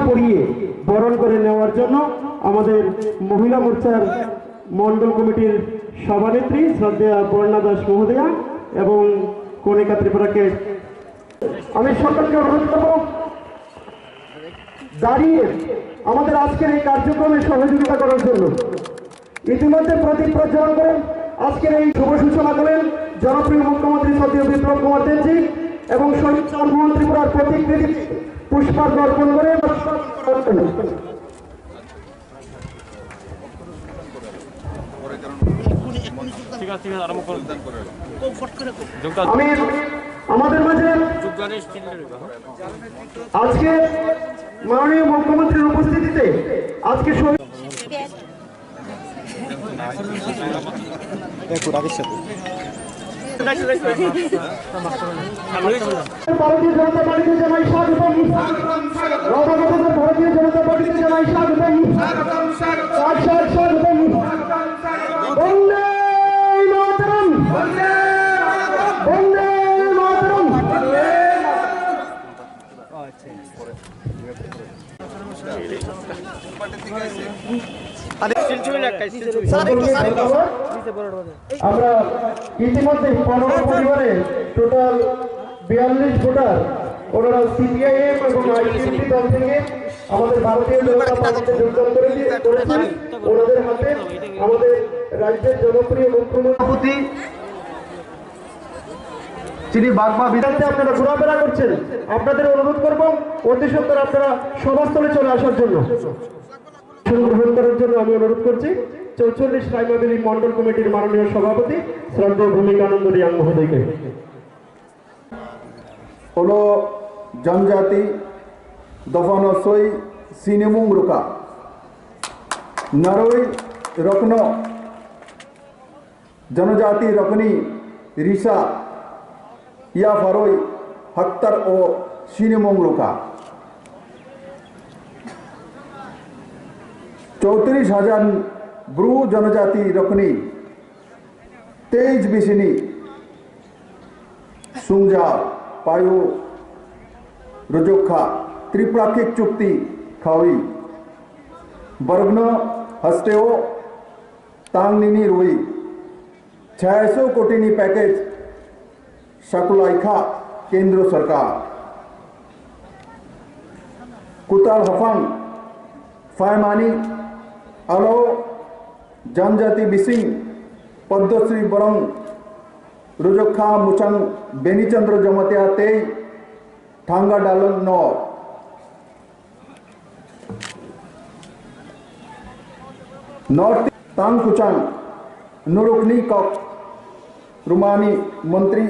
পরিয়ে বরণ করে নেওয়ার জন্য আমাদের মহিলা মোর্চার মণ্ডল কমিটির সভানেত্রী শ্রদ্ধেয়া বর্ণা দাস মহোদয়া এবং কণিকা ত্রিপুরাকে আমি সকলকে অনুরোধ করব দাঁড়িয়ে আমাদের আজকের এই কার্যক্রমে সহযোগিতা করার জন্য। ইতিমধ্যে প্রদীপ প্রজ্বলন করেন আজকের এই শুভ সূচনা করেন জনপ্রিয় মুখ্যমন্ত্রী শ্রদ্ধেয় বিপ্লব কুমার দেবজি এবং শহীদ চন্দ্রমোহন ত্রিপুরার প্রতিকৃতি পুষ্পার্ঘ্য অর্পণ করে আমি আমাদের মাঝে আজকে মাননীয় মুখ্যমন্ত্রীর উপস্থিতিতে আজকে ভারতীয় জনতা পার্টিকে জানাই স্বাগতম, ভারতীয় জনতা পার্টিকে জানাই স্বাগতম, স্বাগতম। বন্দে মাতরম, বন্দে মাতরম। আমরা ইতিমধ্যে 15 পরিবারে টোটাল 42 ভোটার ওনারা সিপিআইএম এবং আইপিএফটি দল থেকে আমাদের ভারতীয় জনতা পার্টিতে যোগদান করেছেন। ওনাদের হাতে আমাদের রাজ্যের জনপ্রিয় মুখ্যমন্ত্রী যিনি বাগমা বিধানতে আপনারা ঘোরাফেরা করছেন, আপনাদের অনুরোধ করব অতি সত্বর আপনারা সভাস্থলে চলে আসার জন্য গ্রহণ করার জন্য আমি অনুরোধ করছি 44 রায়মাবেলী মন্ডল কমিটির মাননীয় সভাপতি শ্রদ্ধেয় ভূমিকানন্দ রিয়াং মহোদয়কে। হলো জনজাতি দফানসই সিনেমুং রুকা নারই রকন জনজাতি রকনি রিসা ইয়া ফারই হত্তর ও সিনেমুং রুকা 34,000 ব্রু জনজাতি রকনি 23 বিশিনী সুংজা পায়ু রজোখা ত্রিপ্রাক্ষিক চুক্তি খাওয়ি বর্গন হস্তেও তাংনিনি রুই 600 কোটিनी पैकेज शकुलाइखा केंद्र सरकार कुताल हफांग फायमानी अलो जनजाति बिसिंग पद्मश्री बरंग रुजोखा मुचंग बेनीचंद्र जमतिया ते ठांगा डालन नौ नॉर्थ तांग कुचांग नुरुकनी कप रुमानी मंत्री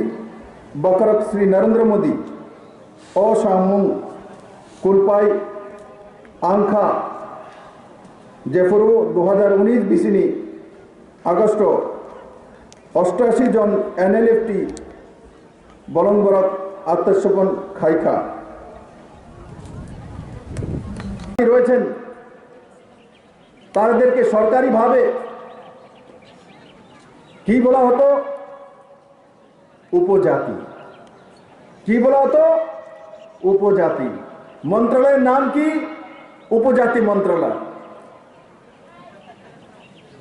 बकरक श्री नरेंद्र मोदी ओ शामुंग कुलपाई आंखा जेफरू 2019 बिसिनी আগস্ট 88 জন এনএলএফটি বলংবরক আত্মসমর্পণ খাইখা রয়েছেন। তাদেরকে সরকারিভাবে কি বলা হতো? উপজাতি। কি বলা হতো? উপজাতি। মন্ত্রণালয়ের নাম কি? উপজাতি মন্ত্রণালয়।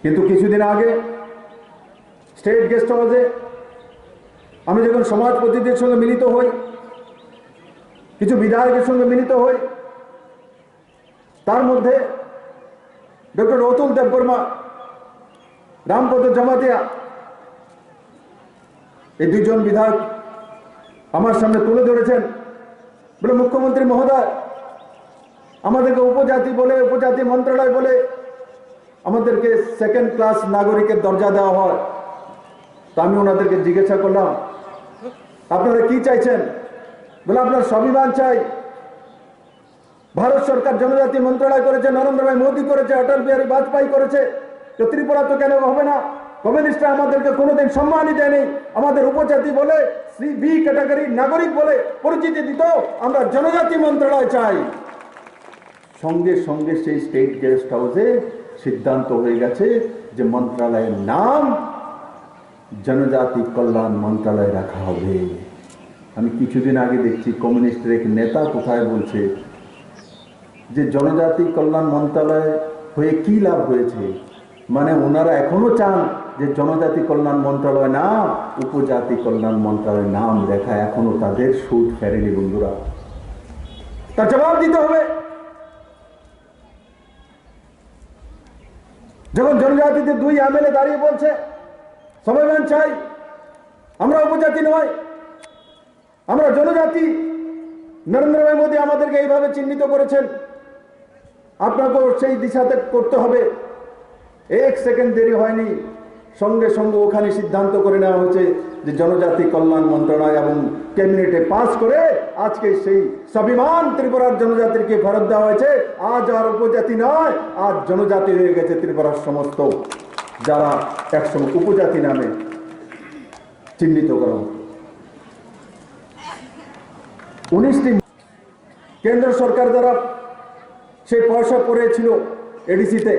কিন্তু কিছুদিন আগে স্টেট গেস্ট হাউসে আমি যখন সমাজপতিদের সঙ্গে মিলিত হই, কিছু বিধায়কের সঙ্গে মিলিত হই, তার মধ্যে ডক্টর অতুল দেববর্মা, রামপদ জমাতিয়া, এই দুইজন বিধায়ক আমার সামনে তুলে ধরেছেন, বলে মুখ্যমন্ত্রী মহোদয় আমাদেরকে উপজাতি বলে, উপজাতি মন্ত্রণালয় বলে আমাদেরকে সেকেন্ড ক্লাস নাগরিকের দরজা দেওয়া হয়। তো আমি ওনাদেরকে জিজ্ঞাসা করলাম আপনারা কি চাইছেন? বলে আপনার স্বাভিমান চাই। ভারত সরকার জনজাতি মন্ত্রণালয় করেছে, নরেন্দ্র ভাই মোদী করেছে, অটল বিহারী বাজপেয়ী করেছে, তো ত্রিপুরা তো কেন হবে না? কমিউনিস্টরা আমাদেরকে কোনোদিন সম্মানই দেয়নি। আমাদের উপজাতি বলে বি ক্যাটাগরি নাগরিক বলে পরিচিতি দিত। আমরা জনজাতি মন্ত্রণালয় চাই। সঙ্গে সঙ্গে সেই স্টেট গেস্ট হাউসে সিদ্ধান্ত হয়ে গেছে যে মন্ত্রণালয়ের নাম জনজাতি কল্যাণ মন্ত্রণালয় রাখা হবে। আমি কিছুদিন আগে দেখছি কমিউনিস্টের এক নেতা কোথায় বলছে যে জনজাতি কল্যাণ মন্ত্রণালয় হয়ে কি লাভ হয়েছে, মানে ওনারা এখনো চান যে জনজাতি কল্যাণ মন্ত্রণালয় না উপজাতি কল্যাণ মন্ত্রণালয় নাম লেখা এখনো তাদের সুদ ফেরেনি বন্ধুরা। তার জবাব দিতে হবে। যখন জনজাতিতে 2 এমএলএ দাঁড়িয়ে বলছে সময় চাই, আমরা উপজাতি নয়, আমরা জনজাতি, নরেন্দ্র ভাই মোদী আমাদেরকে এইভাবে চিহ্নিত করেছেন, আপনাকেও সেই দিশাতে করতে হবে। 1 সেকেন্ড দেরি হয়নি, সঙ্গে সঙ্গে ওখানে সিদ্ধান্ত করে নেওয়া হয়েছে যে জনজাতি কল্যাণ মন্ত্রণালয় এবং ক্যাবিনেটে পাস করে আজকে সেই স্বাভিমান ত্রিপুরার জনজাতিকে ফেরত দেওয়া হয়েছে। আজ আর উপজাতি নয়, আজ জনজাতি হয়ে গেছে ত্রিপুরার সমস্ত যারা একসময় উপজাতি নামে চিহ্নিত করা হতো। 19টি কেন্দ্র সরকার দ্বারা সেই পয়সা পড়েছিল এডিসিতে,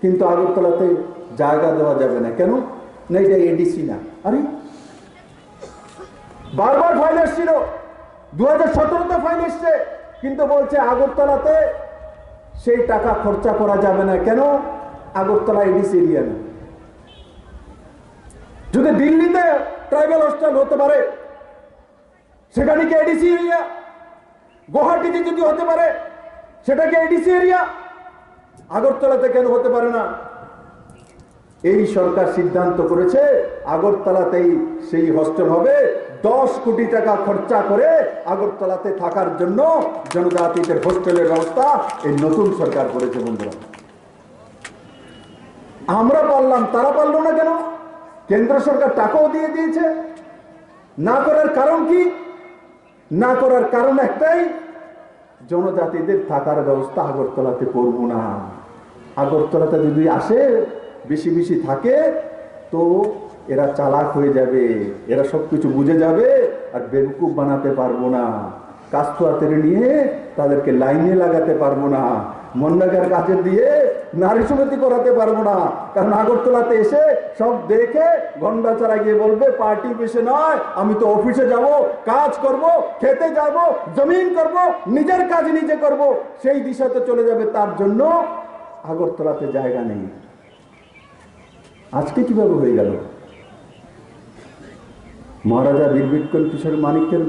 কিন্তু আগরতলাতে জায়গা দেওয়া যাবে না। কেন না? এটা এডিসি না। আরে বারবার ফাইল এসেছিল, 2017তে ফাইল এসছে, কিন্তু বলছে আগরতলাতে সেই টাকা খরচা করা যাবে না। কেন? আগরতলা এডিসি এরিয়া না। যদি দিল্লিতে ট্রাইবাল হোস্টেল হতে পারে সেখানে কি এডিসি এরিয়া? গুয়াহাটিতে যদি হতে পারে সেটা কি এডিসি এরিয়া? আগরতলাতে কেন হতে পারে না? এই সরকার সিদ্ধান্ত করেছে আগরতলাতেই সেই হোস্টেল হবে। 10 কোটি টাকা খরচা করে আগরতলাতে থাকার জন্য জনজাতিদের হোস্টেলের ব্যবস্থা এই নতুন সরকার করেছে বন্ধুরা। আমরা পারলাম, তারা পারলো না কেন? কেন্দ্র সরকার টাকাও দিয়ে দিয়েছে। না করার কারণ কি? না করার কারণ একটাই, জনজাতিদের থাকার ব্যবস্থা আগরতলাতে করব না। আগরতলাতে যদি আসে বেশি বেশি থাকে তো এরা চালাক হয়ে যাবে, এরা সবকিছু বুঝে যাবে, আর বেবকুফ বানাতে পারবো না। কাস্তুয়াতে নিয়ে তাদেরকে লাইনে লাগাতে পারবো না, মন্ডাগার কাজে দিয়ে নারী সমিতি করাতে পারবো না। কারণ আগরতলাতে এসে সব দেখে গন্ডাচারা গিয়ে বলবে পার্টি অফিসে নয়, আমি তো অফিসে যাব, কাজ করব, খেতে যাব, জমিন করব, নিজের কাজ নিজে করব, সেই দিশাতে চলে যাবে। তার জন্য আগরতলাতে জায়গা নেই। আজকে কিভাবে হয়ে গেল? মহারাজা বীর বিক্রম কিশোর মানিক্যের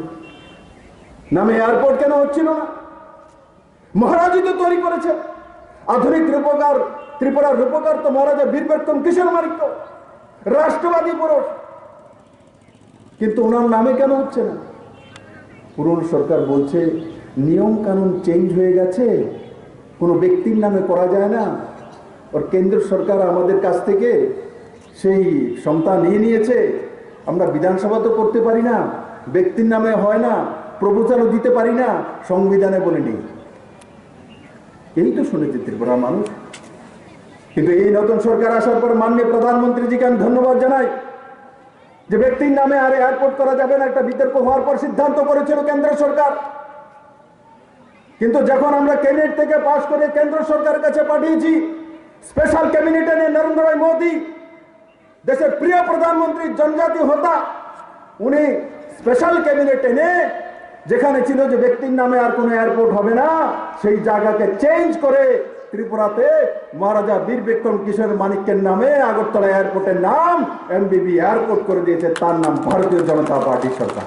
নামে এয়ারপোর্ট কেন হচ্ছিল না? মহারাজই তো তৈরি করেছে। আধুনিক রূপকার, ত্রিপুরার রূপকার তো মহারাজা বীর বিক্রম কিশোর মানিক্য, রাষ্ট্রবাদী পুরুষ, কিন্তু ওনার নামে কেন হচ্ছে না? পুরনো সরকার বলছে নিয়ম কানুন চেঞ্জ হয়ে গেছে, কোনো ব্যক্তির নামে করা যায় না। আর কেন্দ্র সরকার আমাদের কাছ থেকে সেই ক্ষমতা নিয়ে নিয়েছে, আমরা বিধানসভা তো করতে পারি না, ব্যক্তির নামে হয় না, প্রপোজালও দিতে পারি না, সংবিধানে বলে নেই। এই তো শুনেছি ত্রিপুরার মানুষ। কিন্তু এই নতুন সরকার আসার পর মাননীয় প্রধানমন্ত্রীজিকে আমি ধন্যবাদ জানাই যে ব্যক্তির নামে আর এয়ারপোর্ট করা যাবে না, একটা বিতর্ক হওয়ার পর সিদ্ধান্ত করেছিল কেন্দ্র সরকার। কিন্তু যখন আমরা ক্যাবিনেট থেকে পাস করে কেন্দ্র সরকারের কাছে পাঠিয়েছি, স্পেশাল ক্যাবিনেটে নিয়ে নরেন্দ্র ভাই মোদী, দেশের প্রিয় প্রধানমন্ত্রী জনজাতি হোতা, উনি স্পেশাল ক্যাবিনেটে নিয়ে যেখানে ছিল যে ব্যক্তির নামে আর কোনো এয়ারপোর্ট হবে না, সেই জায়গাকে চেঞ্জ করে ত্রিপুরাতে মহারাজা বীর বিক্রম কিশোর মানিক্যের নামে আগরতলা এয়ারপোর্টের নাম এমবিবি এয়ারপোর্ট করে দিয়েছে। তার নাম ভারতীয় জনতা পার্টি সরকার।